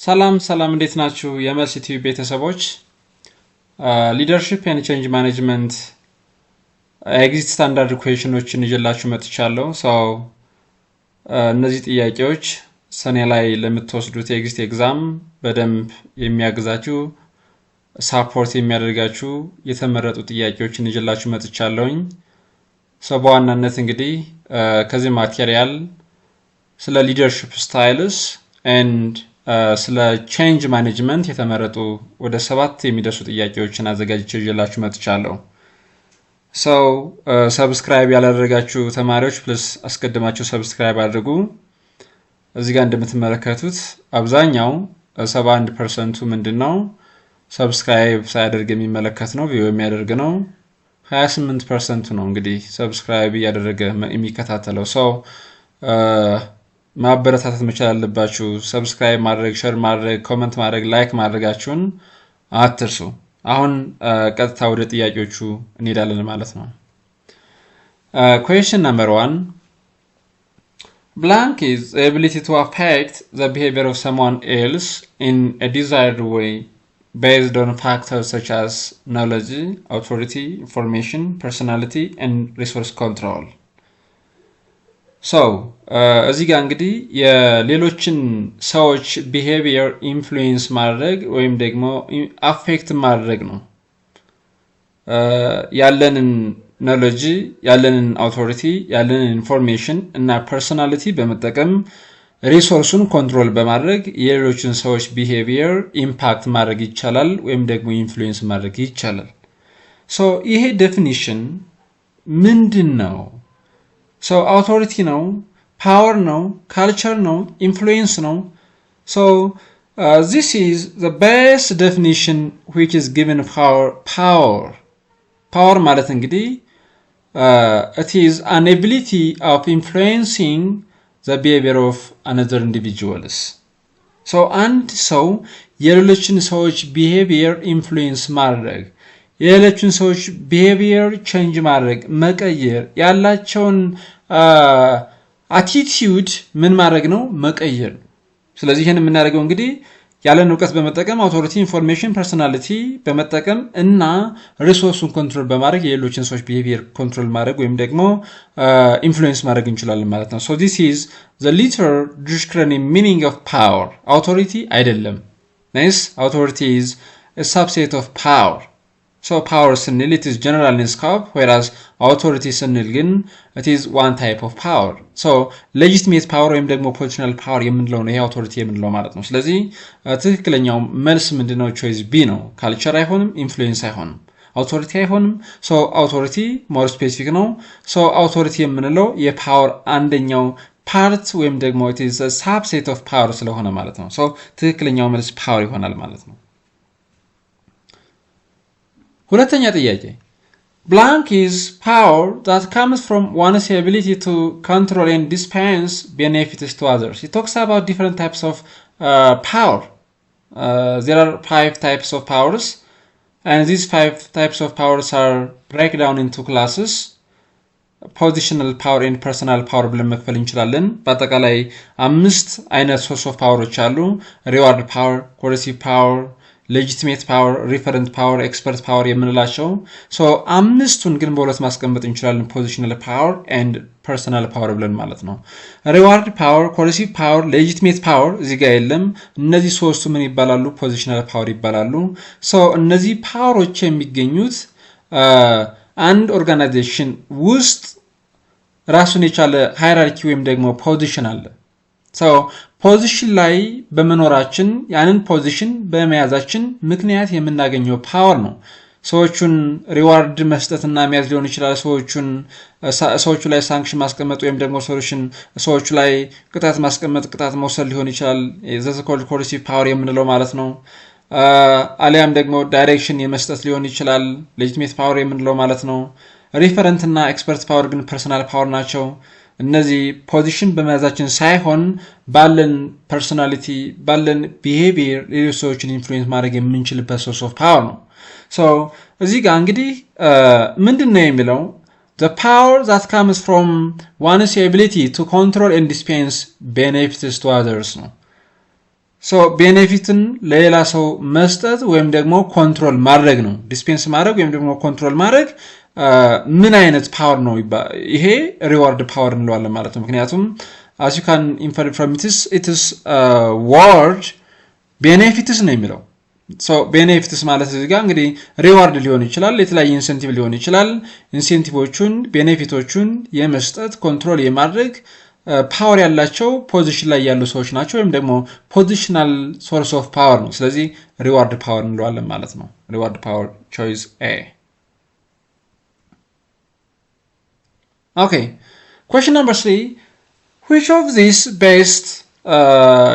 ሰላም እንዴት ናችሁ? የመልሲቲ ቤተሰቦች ሊደርሺፕ ኤንድ ቼንጅ ማኔጅመንት ኤግዚት ስታንዳርድ ኢኩዌሽኖችን ይዤላችሁ መጥቻለሁ። እነዚህ ጥያቄዎች ሰኔ ላይ ለምትወስዱት ኤግዚት ኤግዛም በደንብ የሚያግዛችሁ ሳፖርት የሚያደርጋችሁ የተመረጡ ጥያቄዎችን ይዤላችሁ መጥቻለሁኝ። በዋናነት እንግዲህ ከዚህ ማቴሪያል ስለ ሊደርሺፕ ስታይልስ ኤንድ ስለ ቼንጅ ማኔጅመንት የተመረጡ ወደ 7 የሚደርሱ ጥያቄዎችን አዘጋጅቼ ይዤላችሁ መጥቻለሁ። ሰብስክራይብ ያላደረጋችሁ ተማሪዎች ፕሊስ አስቀድማችሁ ሰብስክራይብ አድርጉ። እዚህ ጋር እንደምትመለከቱት አብዛኛው 71% ምንድነው ሰብስክራይብ ሳያደርግ የሚመለከት ነው፣ ቪው የሚያደርግ ነው። 28% ነው እንግዲህ ሰብስክራይብ ያደረገ የሚከታተለው ሰው ማበረታታት መቻል አለባችሁ። ሰብስክራይብ ማድረግ፣ ሼር ማድረግ፣ ኮሜንት ማድረግ፣ ላይክ ማድረጋችሁን አትርሱ። አሁን ቀጥታ ወደ ጥያቄዎቹ እንሄዳለን ማለት ነው። Question number 1. Blank is the ability to affect the behavior of someone else in a desired way based on factors such as knowledge, authority, information, personality, and resource control. እዚህ ጋር እንግዲህ የሌሎችን ሰዎች ቢሄቪየር ኢንፍሉዌንስ ማድረግ ወይም ደግሞ አፌክት ማድረግ ነው። ያለንን ኖሌጅ፣ ያለንን አውቶሪቲ፣ ያለንን ኢንፎርሜሽን እና ፐርሶናሊቲ በመጠቀም ሪሶርሱን ኮንትሮል በማድረግ የሌሎችን ሰዎች ቢሄቪየር ኢምፓክት ማድረግ ይቻላል ወይም ደግሞ ኢንፍሉዌንስ ማድረግ ይቻላል። ይሄ ዴፊኒሽን ምንድን ነው? authority ነው፣ power ነው፣ culture ነው፣ influence ነው. This is the best definition which is given for power ማለት እንግዲህ it is an ability of influencing the behavior of another individuals. አንድ ሰው የሌሎችን ሰዎች behavior influence ማድረግ፣ የሌሎችን ሰዎች ቢሄቪየር ቼንጅ ማድረግ፣ መቀየር፣ ያላቸውን አቲቲዩድ ምን ማድረግ ነው? መቀየር። ስለዚህ ይሄን የምናደርገው እንግዲህ ያለን እውቀት በመጠቀም አውቶሪቲ፣ ኢንፎርሜሽን፣ ፐርሶናሊቲ በመጠቀም እና ሪሶርሱን ኮንትሮል በማድረግ የሌሎችን ሰዎች ቢሄቪየር ኮንትሮል ማድረግ ወይም ደግሞ ኢንፍሉዌንስ ማድረግ እንችላለን ማለት ነው። this is the literal dictionary meaning of power. አውቶሪቲ አይደለም። nice. authority is a subset of power. power ስንል it is general in scope, whereas authority ስንል ግን it is one type of power. legitimate power ወይም ደግሞ positional power የምንለው ነው ይሄ authority የምንለው ማለት ነው። ስለዚህ ትክክለኛው መልስ ምንድነው? choice B ነው። culture አይሆንም፣ influence አይሆንም፣ authority አይሆንም። authority more specific ነው። authority የምንለው የፓወር አንደኛው ፓርት ወይም ደግሞ it is a subset of power ስለሆነ ማለት ነው። ትክክለኛው መልስ power ይሆናል ማለት ነው። ሁለተኛ ጥያቄ blank is power that comes from one's ability to control and dispense benefits to others. It talks about different types of power. There are 5 types of powers, and these 5 types of powers are break down into classes. positional power and personal power ብለን መክፈል እንችላለን። በአጠቃላይ 5 አይነት source of powerዎች አሉ። reward power, coercive power, legitimate power, referent power, expert power የምንላቸው። አምስቱን ግን በሁለት ማስቀመጥ እንችላለን፣ positional power and personal power ብለን ማለት ነው። reward power, coercive power, legitimate power እዚህ ጋር የለም። እነዚህ ሶስቱ ምን ይባላሉ? positional power ይባላሉ። እነዚህ ፓወሮች የሚገኙት አንድ ኦርጋናይዜሽን ውስጥ ራሱን የቻለ ሃይራርኪ ወይም ደግሞ ፖዚሽን አለ። ፖዚሽን ላይ በመኖራችን ያንን ፖዚሽን በመያዛችን ምክንያት የምናገኘው ፓወር ነው። ሰዎቹን ሪዋርድ መስጠትና መያዝ ሊሆን ይችላል። ሰዎቹ ላይ ሳንክሽን ማስቀመጥ ወይም ደግሞ ሰዎቹ ላይ ቅጣት ማስቀመጥ፣ ቅጣት መውሰድ ሊሆን ይችላል። ዘሰኮልድ ኮርሲቭ ፓወር የምንለው ማለት ነው። አሊያም ደግሞ ዳይሬክሽን የመስጠት ሊሆን ይችላል፣ ሌጂቲሜት ፓወር የምንለው ማለት ነው። ሪፈረንት እና ኤክስፐርት ፓወር ግን ፐርሰናል ፓወር ናቸው። እነዚህ ፖዚሽን በመያዛችን ሳይሆን ባለን ፐርሶናሊቲ፣ ባለን ቢሄቪየር ሌሎች ሰዎችን ኢንፍሉዌንስ ማድረግ የምንችልበት ሶርስ ኦፍ ፓወር ነው። እዚህ ጋር እንግዲህ ምንድነው የሚለው? the power that comes from one's ability to control and dispense benefits to others ነው። ሶ ቤኔፊትን ለሌላ ሰው መስጠት ወይም ደግሞ ኮንትሮል ማድረግ ነው። ዲስፔንስ ማድረግ ወይም ደግሞ ኮንትሮል ማድረግ ምን አይነት ፓወር ነው? ይሄ ሪዋርድ ፓወር እንለዋለን ማለት ነው። ምክንያቱም as you can infer from it is word benefits ነው የሚለው። ሶ ቤኔፊትስ ማለት እዚህ ጋር እንግዲህ ሪዋርድ ሊሆን ይችላል፣ የተለያየ ኢንሴንቲቭ ሊሆን ይችላል። ኢንሴንቲቮቹን ቤኔፊቶቹን የመስጠት ኮንትሮል የማድረግ ፓወር ያላቸው ፖዚሽን ላይ ያሉ ሰዎች ናቸው፣ ወይም ደግሞ ፖዚሽናል ሶርስ ኦፍ ፓወር ነው። ስለዚህ ሪዋርድ ፓወር እንለዋለን ማለት ነው። ሪዋርድ ፓወር ቾይስ ኤ። ኦኬ question number 3, which of these best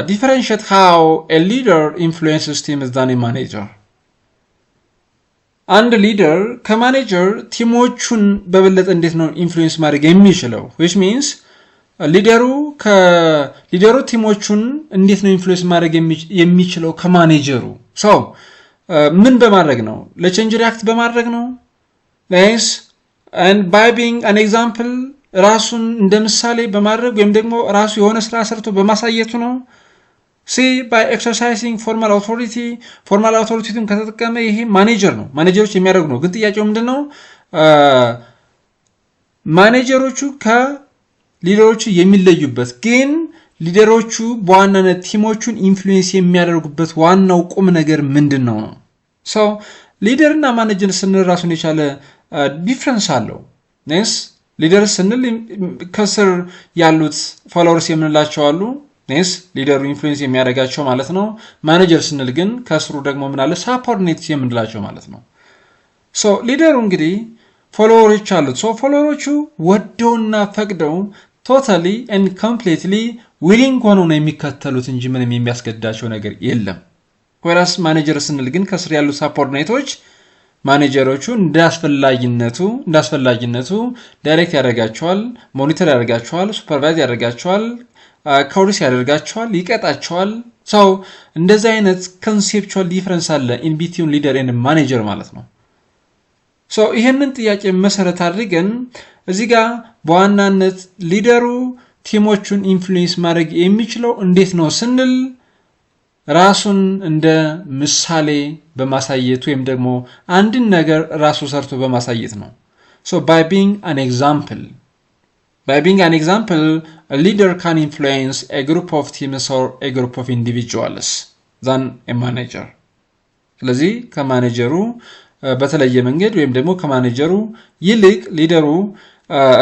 differentiate how a leader influences teams than a manager? አንድ ሊደር ከማኔጀር ቲሞቹን በበለጠ እንዴት ነው ኢንፍሉዌንስ ማድረግ የሚችለው? which means ሊደሩ ቲሞቹን እንዴት ነው ኢንፍሉዌንስ ማድረግ የሚችለው ከማኔጀሩ? ሶ ምን በማድረግ ነው? ለቼንጅ ሪአክት በማድረግ ነው? yes, and by being an example ራሱን እንደ ምሳሌ በማድረግ ወይም ደግሞ ራሱ የሆነ ስራ ሰርቶ በማሳየቱ ነው? see, by exercising formal authority ን ከተጠቀመ ይሄ ማኔጀር ነው፣ ማኔጀሮች የሚያደርጉ ነው። ግን ጥያቄው ምንድነው? ማኔጀሮቹ ከሊደሮቹ የሚለዩበት ግን ሊደሮቹ በዋናነት ቲሞቹን ኢንፍሉዌንስ የሚያደርጉበት ዋናው ቁም ነገር ምንድነው ነው? so ሊደር እና ማኔጀር ስንል ራሱን የቻለ ዲፍረንስ አለው። yes, ሊደር ስንል ከስር ያሉት ፎሎወርስ የምንላቸው አሉ። yes, ሊደሩ ኢንፍሉዌንስ የሚያደርጋቸው ማለት ነው። ማኔጀር ስንል ግን ከስሩ ደግሞ ምን አለ? ሳፖርዲኔትስ የምንላቸው ማለት ነው። ሶ ሊደሩ እንግዲህ ፎሎወሮች አሉት። ሶ ፎሎወሮቹ ወደውና ፈቅደው ቶታሊ ኤንድ ኮምፕሊትሊ ዊሊንግ ሆነው ነው የሚከተሉት እንጂ ምንም የሚያስገድዳቸው ነገር የለም። ወራስ ማኔጀር ስንል ግን ከስር ያሉት ሳፖርዲኔቶች ማኔጀሮቹ እንዳስፈላጊነቱ ዳይሬክት ያደርጋቸዋል፣ ሞኒተር ያደርጋቸዋል፣ ሱፐርቫይዝ ያደርጋቸዋል፣ ኮርስ ያደርጋቸዋል፣ ይቀጣቸዋል። ሰው እንደዚህ አይነት ኮንሴፕቹዋል ዲፈረንስ አለ ኢን ቢትዊን ሊደር ኤንድ ማኔጀር ማለት ነው። ሶ ይሄንን ጥያቄ መሰረት አድርገን እዚህ ጋር በዋናነት ሊደሩ ቲሞቹን ኢንፍሉዌንስ ማድረግ የሚችለው እንዴት ነው ስንል ራሱን እንደ ምሳሌ በማሳየት ወይም ደግሞ አንድን ነገር ራሱ ሰርቶ በማሳየት ነው። so by being an example a leader can influence a group of teams or a group of individuals than a manager. ስለዚህ ከማኔጀሩ በተለየ መንገድ ወይም ደግሞ ከማኔጀሩ ይልቅ ሊደሩ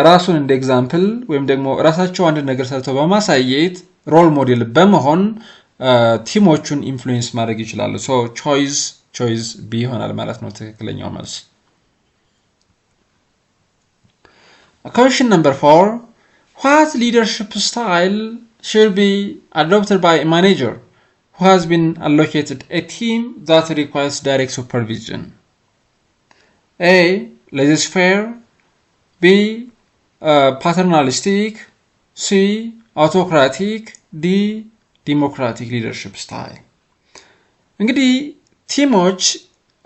ራሱን እንደ ኤግዛምፕል ወይም ደግሞ ራሳቸው አንድ ነገር ሰርተው በማሳየት ሮል ሞዴል በመሆን ቲሞቹን ኢንፍሉዌንስ ማድረግ ይችላሉ። ሶ ቾይስ ቢ ይሆናል ማለት ነው ትክክለኛው መልስ። Question number 4, what leadership style should be adopted by a manager who has been allocated a team that requires direct supervision? A, laissez-faire, B, paternalistic, C, autocratic, D, democratic leadership style. እንግዲህ ቲሞች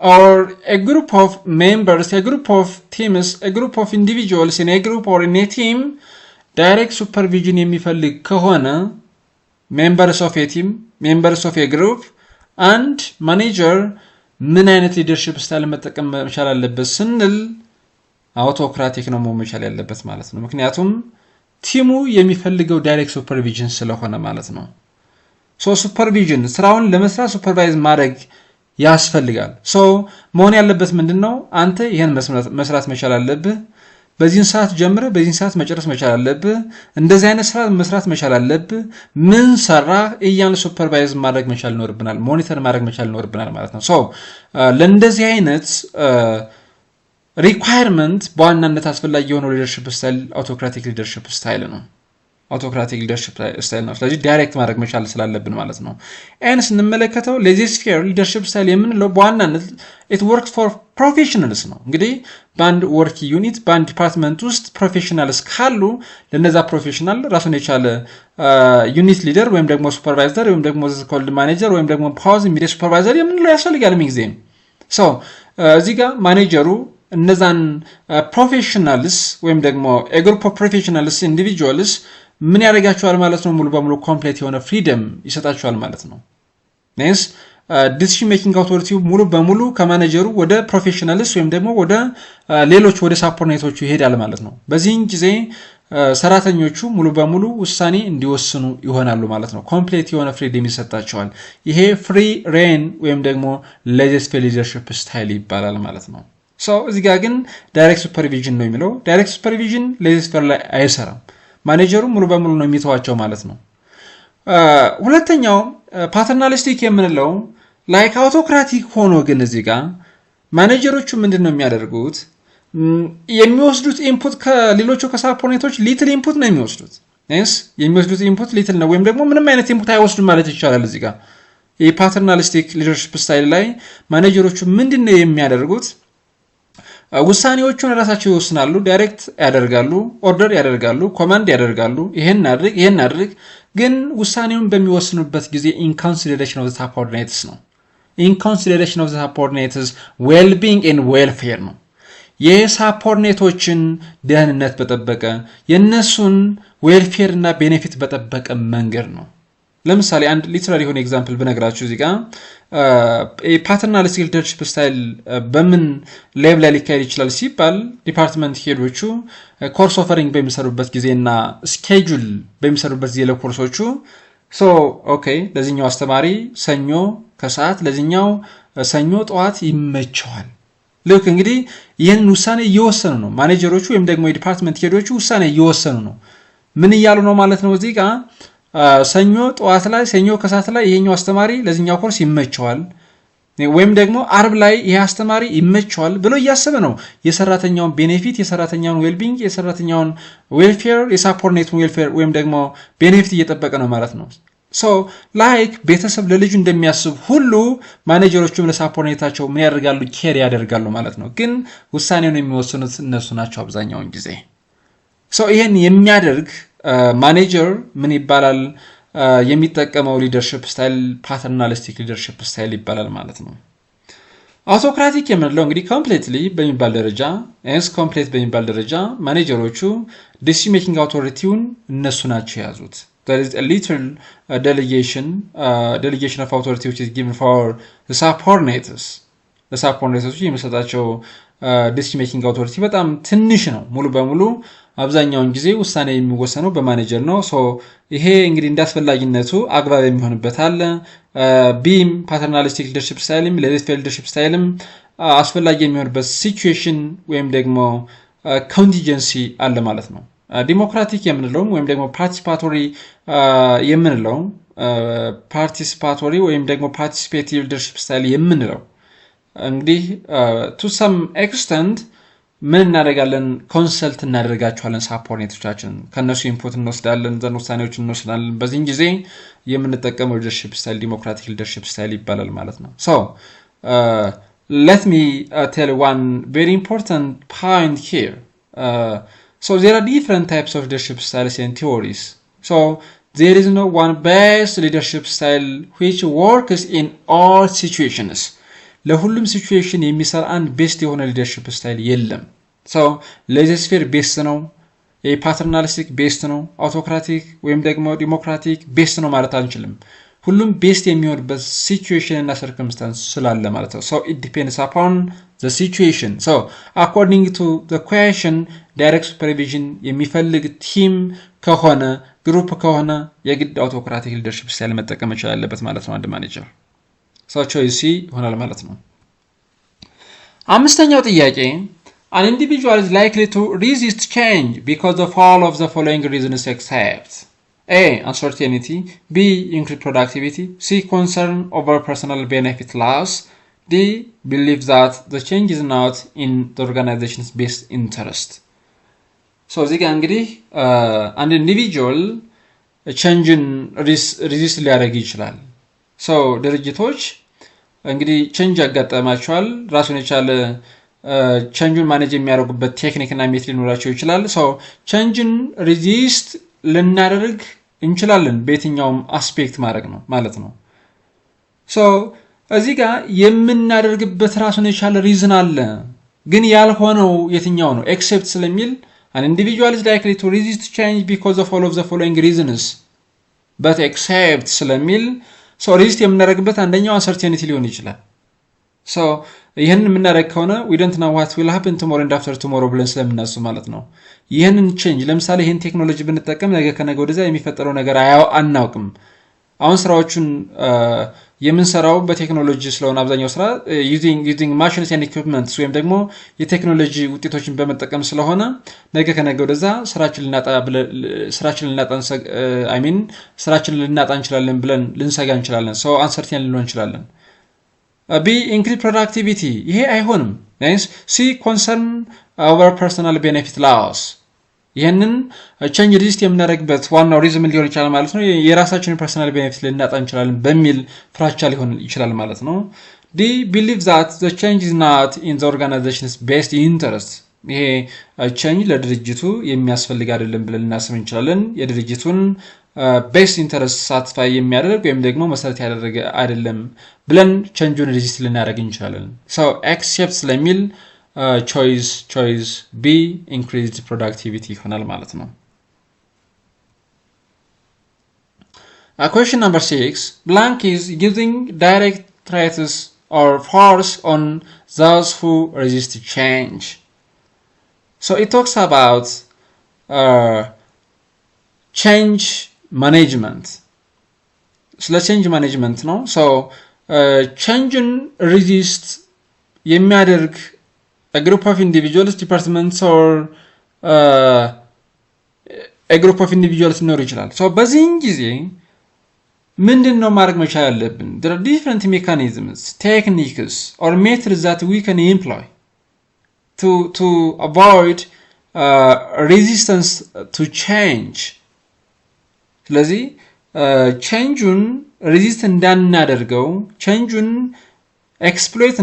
or a group of members, a group of teams, a group of individuals in a group or in a team direct supervision የሚፈልግ ከሆነ members of a team, members of a group and manager ምን አይነት leadership style መጠቀም መቻል አለበት ስንል አውቶክራቲክ ነው መቻል ያለበት ማለት ነው። ምክንያቱም ቲሙ የሚፈልገው ዳይሬክት ሱፐርቪዥን ስለሆነ ማለት ነው። ሶ ሱፐርቪዥን ስራውን ለመስራት ሱፐርቫይዝ ማድረግ ያስፈልጋል። ሶ መሆን ያለበት ምንድነው? አንተ ይሄን መስራት መቻል አለብህ፣ በዚህን ሰዓት ጀምረ በዚህን ሰዓት መጨረስ መቻል አለብህ፣ እንደዚህ አይነት ስራ መስራት መቻል አለብህ፣ ምን ሰራ እያን ሱፐርቫይዝ ማድረግ መቻል ይኖርብናል፣ ሞኒተር ማድረግ መቻል ይኖርብናል ማለት ነው። ሶ ለእንደዚህ አይነት ሪኳየርመንት በዋናነት አስፈላጊ የሆነው ሊደርሺፕ ስታይል አውቶክራቲክ ሊደርሺፕ ስታይል ነው። አውቶክራቲክ ሊደርሺፕ ስታይል ነው። ስለዚህ ዳይሬክት ማድረግ መቻል ስላለብን ማለት ነው። ኤን ስንመለከተው laissez-faire ሊደርሺፕ ስታይል የምንለው በዋናነት it works for professionals ነው። እንግዲህ በአንድ ወርክ ዩኒት በአንድ ዲፓርትመንት ውስጥ ፕሮፌሽናልስ ካሉ ለነዛ ፕሮፌሽናል ራሱን የቻለ ዩኒት ሊደር ወይም ደግሞ ሱፐርቫይዘር ወይም ደግሞ ኮልድ ማኔጀር ወይም ደግሞ ፓውዝ ሚዲያ ሱፐርቫይዘር የምንለው ያስፈልጋል ጊዜም። ሶ እዚህ ጋር ማኔጀሩ እነዛን ፕሮፌሽናልስ ወይም ደግሞ a group of professionals individuals ምን ያደርጋቸዋል ማለት ነው? ሙሉ በሙሉ ኮምፕሊት የሆነ ፍሪደም ይሰጣቸዋል ማለት ነው። ኔስ ዲሲሽን ሜኪንግ አውቶሪቲው ሙሉ በሙሉ ከማኔጀሩ ወደ ፕሮፌሽናልስ ወይም ደግሞ ወደ ሌሎች ወደ ሳፖርኔቶቹ ይሄዳል ማለት ነው። በዚህን ጊዜ ሰራተኞቹ ሙሉ በሙሉ ውሳኔ እንዲወስኑ ይሆናሉ ማለት ነው። ኮምፕሌት የሆነ ፍሪደም ይሰጣቸዋል። ይሄ ፍሪ ሬን ወይም ደግሞ ሌጀስፌር ሊደርሺፕ ስታይል ይባላል ማለት ነው። እዚህ ጋር ግን ዳይሬክት ሱፐርቪዥን ነው የሚለው። ዳይሬክት ሱፐርቪዥን ሌጀስፌር ላይ አይሰራም። ማኔጀሩ ሙሉ በሙሉ ነው የሚተዋቸው ማለት ነው። ሁለተኛው ፓተርናሊስቲክ የምንለው ላይክ አውቶክራቲክ ሆኖ ግን እዚህ ጋር ማኔጀሮቹ ምንድን ነው የሚያደርጉት? የሚወስዱት ኢንፑት ከሌሎቹ ከሳፖርኔቶች ሊትል ኢንፑት ነው የሚወስዱት። የሚወስዱት ኢንፑት ሊትል ነው ወይም ደግሞ ምንም አይነት ኢንፑት አይወስዱም ማለት ይቻላል። እዚህ ጋር የፓተርናሊስቲክ ሊደርሺፕ ስታይል ላይ ማኔጀሮቹ ምንድን ነው የሚያደርጉት? ውሳኔዎቹን ራሳቸው ይወስናሉ። ዳይሬክት ያደርጋሉ፣ ኦርደር ያደርጋሉ፣ ኮማንድ ያደርጋሉ። ይሄን አድርግ ግን ውሳኔውን በሚወስኑበት ጊዜ ኢን ኮንሲደሬሽን ኦፍ ዘ ሳፖርዲኔትስ ነው። ኢን ኮንሲደሬሽን ኦፍ ዘ ሳፖርዲኔትስ ዌልቢንግ ኤንድ ዌልፌር ነው። የሳፖርኔቶችን ደህንነት በጠበቀ የነሱን ዌልፌር እና ቤኔፊት በጠበቀ መንገድ ነው። ለምሳሌ አንድ ሊትራሪ የሆነ ኤግዛምፕል ብነግራችሁ እዚህ ጋር ፓተርናሊስቲክ ሊደርሺፕ ስታይል በምን ሌቭል ላይ ሊካሄድ ይችላል ሲባል ዲፓርትመንት ሄዶቹ ኮርስ ኦፈሪንግ በሚሰሩበት ጊዜና ስኬጁል በሚሰሩበት ጊዜ ለኮርሶቹ ኦኬ ለዚህኛው አስተማሪ ሰኞ ከሰዓት ለዚህኛው ሰኞ ጠዋት ይመቸዋል። ልክ እንግዲህ ይህንን ውሳኔ እየወሰኑ ነው ማኔጀሮቹ ወይም ደግሞ የዲፓርትመንት ሄዶቹ ውሳኔ እየወሰኑ ነው። ምን እያሉ ነው ማለት ነው? እዚህ ጋር ሰኞ ጠዋት ላይ ሰኞ ከሰዓት ላይ ይሄኛው አስተማሪ ለዚህኛው ኮርስ ይመቸዋል ወይም ደግሞ አርብ ላይ ይሄ አስተማሪ ይመቸዋል ብሎ እያሰበ ነው የሰራተኛውን ቤኔፊት፣ የሰራተኛውን ዌልቢንግ፣ የሰራተኛውን ዌልፌር፣ የሳፖርኔቱን ዌልፌር ወይም ደግሞ ቤኔፊት እየጠበቀ ነው ማለት ነው። ላይክ ቤተሰብ ለልጁ እንደሚያስብ ሁሉ ማኔጀሮቹም ለሳፖርኔታቸው ምን ያደርጋሉ? ኬር ያደርጋሉ ማለት ነው። ግን ውሳኔውን የሚወስኑት እነሱ ናቸው አብዛኛውን ጊዜ። ይሄን የሚያደርግ ማኔጀር ምን ይባላል? የሚጠቀመው ሊደርሺፕ ስታይል ፓተርናሊስቲክ ሊደርሺፕ ስታይል ይባላል ማለት ነው። አውቶክራቲክ የምንለው እንግዲህ ኮምፕሌትሊ በሚባል ደረጃ ማኔጀሮቹ ዲሲዥን ሜኪንግ አውቶሪቲውን እነሱ ናቸው የያዙት። There is a little delegation of authority which is given for the subordinates. The subordinates የሚሰጣቸው ዲሲዥን ሜኪንግ አውቶሪቲ በጣም ትንሽ ነው። ሙሉ በሙሉ አብዛኛውን ጊዜ ውሳኔ የሚወሰነው በማኔጀር ነው። ይሄ እንግዲህ እንዳስፈላጊነቱ አግባብ የሚሆንበት አለ። ቢም ፓተርናሊስቲክ ሊደርሺፕ ስታይልም ሌጀስፌር ሊደርሺፕ ስታይልም አስፈላጊ የሚሆንበት ሲቹዌሽን ወይም ደግሞ ኮንቲጀንሲ አለ ማለት ነው። ዲሞክራቲክ የምንለው ወይም ደግሞ ፓርቲሲፓቶሪ የምንለው ወይም ደግሞ ፓርቲሲፔቲቭ ሊደርሺፕ ስታይል የምንለው እንግዲህ ቱ ሰም ኤክስተንት ምን እናደርጋለን? ኮንሰልት እናደርጋቸዋለን። ሳፖርኔቶቻችን ከነሱ ኢንፑት እንወስዳለን፣ ዘን ውሳኔዎችን እንወስዳለን። በዚህን ጊዜ የምንጠቀመው ሊደርሺፕ ስታይል ዲሞክራቲክ ሊደርሺፕ ስታይል ይባላል ማለት ነው። let me tell one very important point here. There are different types of leadership styles and theories. There is no one best leadership style which works in all situations. ለሁሉም ሲቹዌሽን የሚሰራ አንድ ቤስት የሆነ ሊደርሺፕ ስታይል የለም። ሌጀስፌር ቤስት ነው፣ ፓተርናሊስቲክ ቤስት ነው፣ አውቶክራቲክ ወይም ደግሞ ዲሞክራቲክ ቤስት ነው ማለት አንችልም። ሁሉም ቤስት የሚሆንበት ሲቹዌሽን እና ሰርከምስታንስ ስላለ ማለት ነው። it depends upon the situation. According to the question, direct supervision የሚፈልግ ቲም ከሆነ ግሩፕ ከሆነ የግድ አውቶክራቲክ ሊደርሺፕ ስታይል መጠቀም ይችላል አለበት ማለት ነው አንድ ማኔጀር። ቾይስ ይሆናል ማለት ነው። አምስተኛው ጥያቄ an individual is likely to resist change because of all of the following reasons except A. Uncertainty, B. Increased productivity, C. Concern over personal benefit loss, D. Belief that the change is not in the organization's best interest. እዚህ ጋር እንግዲህ አንድ ኢንዲቪጁዋል ቼንጅን ሪዚስት ሊያደርግ ይችላል። ድርጅቶች እንግዲህ ቼንጅ ያጋጠማቸዋል። ራሱን የቻለ ቼንጁን ማኔጅ የሚያደርጉበት ቴክኒክና ሜት ሊኖራቸው ይችላል። ቼንጅን ሪዚስት ልናደርግ እንችላለን በየትኛውም አስፔክት ማድረግ ነው ማለት ነው። እዚህ ጋር የምናደርግበት ራሱን የቻለ ሪዝን አለ። ግን ያልሆነው የትኛው ነው? ኤክሴፕት ስለሚል an individual is likely to resist change because of all of the following reasons but except ስለሚል ሶ ሬዚስት የምናደርግበት አንደኛው አንሰርቴኒቲ ሊሆን ይችላል። ሶ ይህንን የምናደርግ ከሆነ we don't know what will happen tomorrow and after tomorrow ብለን ስለምናስብ ማለት ነው። ይህንን ቼንጅ ለምሳሌ ይህን ቴክኖሎጂ ብንጠቀም ነገ ከነገ ወደዚያ የሚፈጠረው ነገር አናውቅም። አሁን ስራዎቹን የምንሰራው በቴክኖሎጂ ስለሆነ አብዛኛው ስራ using machines and equipments ወይም ደግሞ የቴክኖሎጂ ውጤቶችን በመጠቀም ስለሆነ ነገ ከነገ ወደዛ ስራችንን ልናጣ እንችላለን ብለን ልንሰጋ እንችላለን። ሶ አንሰርቴን ልንሆን እንችላለን። B increase productivity ይሄ አይሆንም። C concern our personal benefit loss ይሄንን ቼንጅ ሪዚስት የምናደርግበት ዋናው ሪዝም ሊሆን ይችላል ማለት ነው። የራሳችንን ፐርሰናል ቤኔፊት ልናጣ እንችላለን በሚል ፍራቻ ሊሆን ይችላል ማለት ነው። D believe that the change is not in the organization's best interest ይሄ ቼንጅ ለድርጅቱ የሚያስፈልግ አይደለም ብለን ልናስብ እንችላለን። የድርጅቱን ቤስት ኢንተረስት ሳትስፋይ የሚያደርግ ወይም ደግሞ መሰረት ያደረገ አይደለም ብለን ቼንጁን ሪዚስት ልናደርግ እንችላለን። ሶ accept ስለሚል choice B increased productivity ይሆናል ማለት ነው። Question number 6 blank is using direct threats or force on those who resist change. So it talks about change management. ስለ change management ነው። so changeን resist የሚያደርግ a group of individuals, departments or a group of individuals ሊኖር ይችላል። so በዚህን ጊዜ ምንድነው ማድረግ መቻል ያለብን? there are different mechanisms, techniques or methods that we can employ to avoid resistance to change. ስለዚህ ቼንጁን ሬዚስት እንዳናደርገው ቼንጁን ኤክስፕሎይት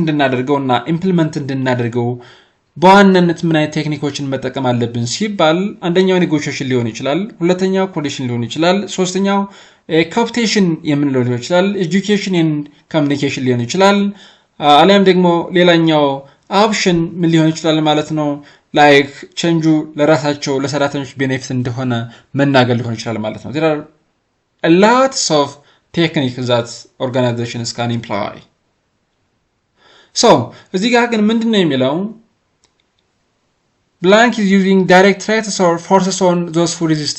እንድናደርገውና ኢምፕሊመንት እንድናደርገው በዋናነት ምን አይነት ቴክኒኮችን መጠቀም አለብን ሲባል አንደኛው ኔጎሺዬሽን ሊሆን ይችላል፣ ሁለተኛው ኮሊሽን ሊሆን ይችላል፣ ሶስተኛው ኮፕቴሽን የምንለው ሊሆን ይችላል፣ ኤጁኬሽን ኤንድ ኮሚኒኬሽን ሊሆን ይችላል፣ አሊያም ደግሞ ሌላኛው ኦፕሽን ምን ሊሆን ይችላል ማለት ነው ላይክ ቼንጁ ለራሳቸው ለሰራተኞች ቤኔፊት እንደሆነ መናገር ሊሆን ይችላል ማለት ነው። there are a lot of techniques that organizations can employ. so እዚህ ጋር ግን ምንድነው የሚለው blank is using direct threats or forces on those who resist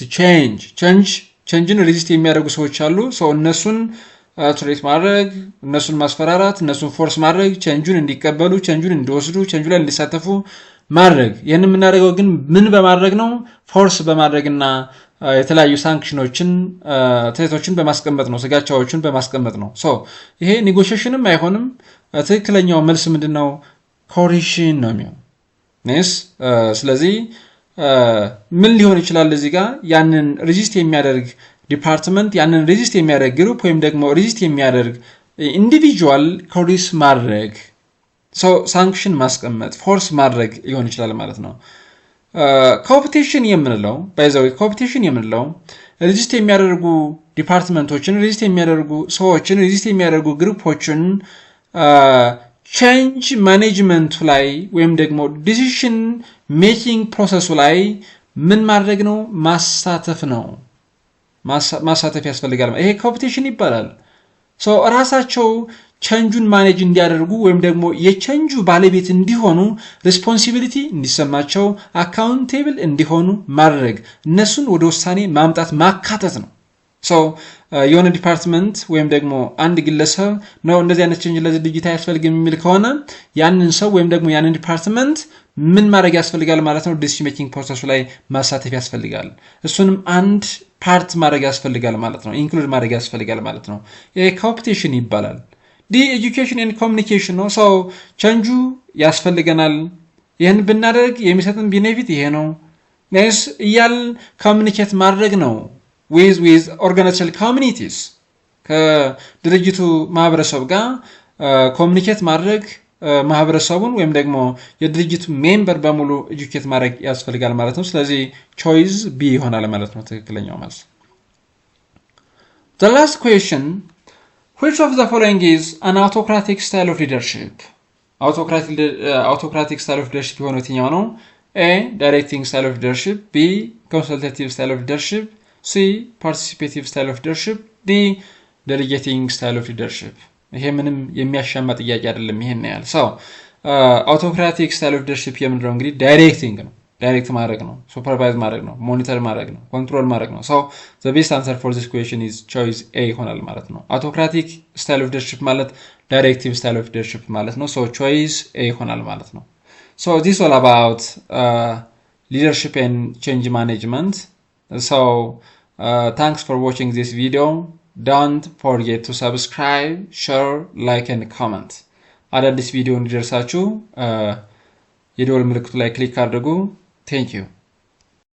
changeን ሬዚስት የሚያደርጉ ሰዎች አሉ። so እነሱን ትሬት ማድረግ፣ እነሱን ማስፈራራት፣ እነሱን ፎርስ ማድረግ ቼንጁን እንዲቀበሉ፣ ቼንጁን እንዲወስዱ፣ ቼንጁ ላይ እንዲሳተፉ ማድረግ። ይሄን የምናደርገው ግን ምን በማድረግ ነው? ፎርስ በማድረግና የተለያዩ ሳንክሽኖችን ትሬቶችን በማስቀመጥ ነው፣ ስጋቻዎችን በማስቀመጥ ነው። ሶ ይሄ ኔጎሺዬሽንም አይሆንም። ትክክለኛው መልስ ምንድነው? ኮሪሽን ነው የሚሆነው። ስለዚህ ምን ሊሆን ይችላል እዚህ ጋር ያንን ሬዚስት የሚያደርግ ዲፓርትመንት፣ ያንን ሬዚስት የሚያደርግ ግሩፕ ወይም ደግሞ ሬዚስት የሚያደርግ ኢንዲቪጁዋል ኮሪስ ማድረግ፣ ሳንክሽን ማስቀመጥ፣ ፎርስ ማድረግ ሊሆን ይችላል ማለት ነው። ኮምፒቲሽን የምንለው ኮምፒቲሽን የምንለው ሬዚስት የሚያደርጉ ዲፓርትመንቶችን፣ ሬዚስት የሚያደርጉ ሰዎችን፣ ሬዚስት የሚያደርጉ ግሩፖችን ቼንጅ ማኔጅመንቱ ላይ ወይም ደግሞ ዲሲሽን ሜኪንግ ፕሮሰሱ ላይ ምን ማድረግ ነው? ማሳተፍ ነው። ማሳተፍ ያስፈልጋል። ይሄ ኮምፒቲሽን ይባላል። ራሳቸው ቼንጁን ማኔጅ እንዲያደርጉ ወይም ደግሞ የቼንጁ ባለቤት እንዲሆኑ ሪስፖንሲቢሊቲ እንዲሰማቸው አካውንቴብል እንዲሆኑ ማድረግ፣ እነሱን ወደ ውሳኔ ማምጣት ማካተት ነው። የሆነ ዲፓርትመንት ወይም ደግሞ አንድ ግለሰብ ነው እንደዚህ አይነት ቼንጅ ለዚህ ድርጅት ያስፈልግም የሚል ከሆነ ያንን ሰው ወይም ደግሞ ያንን ዲፓርትመንት ምን ማድረግ ያስፈልጋል ማለት ነው? ዲሲሽን ሜኪንግ ፕሮሰሱ ላይ ማሳተፍ ያስፈልጋል። እሱንም አንድ ፓርት ማድረግ ያስፈልጋል ማለት ነው። ኢንክሉድ ማድረግ ያስፈልጋል ማለት ነው። ይሄ ኮምፒቲሽን ይባላል። ኤጁኬሽን ኤንድ ኮሚኒኬሽን ነው። ቼንጁ ያስፈልገናል፣ ይህን ብናደርግ የሚሰጥን ቤኔፊት ይሄ ነው እያል ኮሚኒኬት ማድረግ ነው with organizational communities ከድርጅቱ ማህበረሰብ ጋር ኮሚኒኬት ማድረግ፣ ማህበረሰቡን ወይም ደግሞ የድርጅቱ ሜምበር በሙሉ ኤጁኬት ማድረግ ያስፈልጋል ማለት ነው። ስለዚህ ቾይስ ቢ ይሆናል ማለት ነው ትክክለኛው መልስ። The last question, which of the following is an autocratic style of leadership? autocratic style of leadership የሆነው የትኛው ነው? A directing style of leadership, B consultative style of leadership, C. Participative style of leadership. D. Delegating style of leadership. ይሄ ምንም የሚያሻማ ጥያቄ አይደለም ይሄን ያህል ሰው autocratic style of leadership የምንለው እንግዲህ ዳይሬክቲንግ ነው ዳይሬክት ማድረግ ነው ሱፐርቫይዝ ማድረግ ነው ሞኒተር ማድረግ ነው ኮንትሮል ማድረግ ነው so the best answer for this question is choice A ይሆናል ማለት ነው autocratic style of leadership ማለት directive style of leadership ማለት ነው so choice A ይሆናል ማለት ነው so this is all about leadership and change management so thanks for watching this video don't forget to subscribe share like and comment አዳዲስ ቪዲዮ እንዲደርሳችሁ የደወል ምልክቱ ላይ ክሊክ አድርጉ thank you